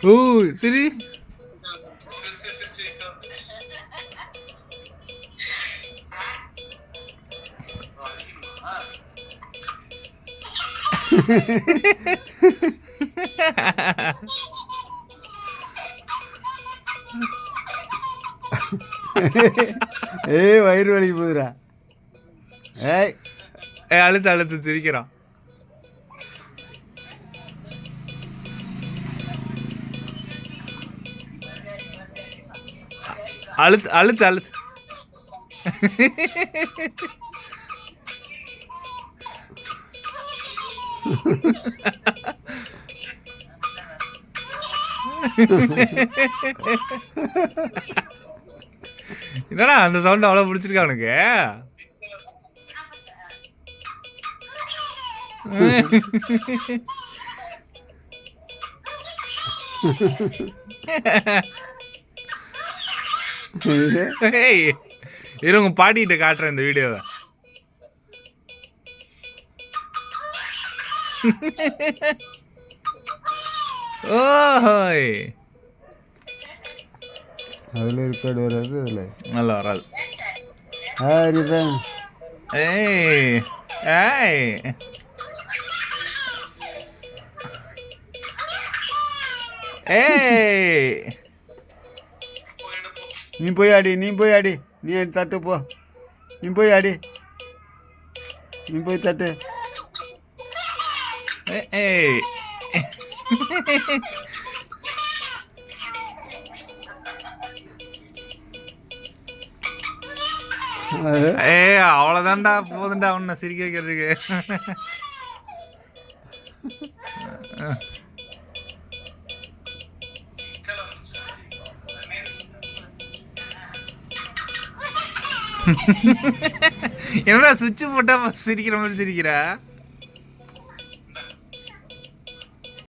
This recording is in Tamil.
ஓ சரி. ஏய் வயிறு வலிக்கு போகுதுடா. ஏய் அழுத்து அழுத்து சிரிக்கிறான். அழுத்து அழுத்து அழுத்து. என்னடா அந்த சவுண்ட் அவ்வளோ பிடிச்சிருக்கா அவனுக்கு? இருங்க பாட்டிகிட்ட காட்டுறேன் இந்த வீடியோவை. ஓஹோய் அதில் ரெக்கார்டு வராது. அதில் நல்லா வராது. ஹரிதான். ஏய் ஏய் ஏய் நீ போய் ஆடி, நீ போய் ஆடி, நீ தட்டு போ, நீ போய் ஆடி, நீ போய் தட்டு. ஏய் ஏய் அவ்வளோதான்டா, போதுண்டா உன்னை சிரிக்க வைக்கிறதுக்கு. என்னடா சுவிட்ச் போட்டா சிரிக்கிற மாதிரி சிரிக்கிறா?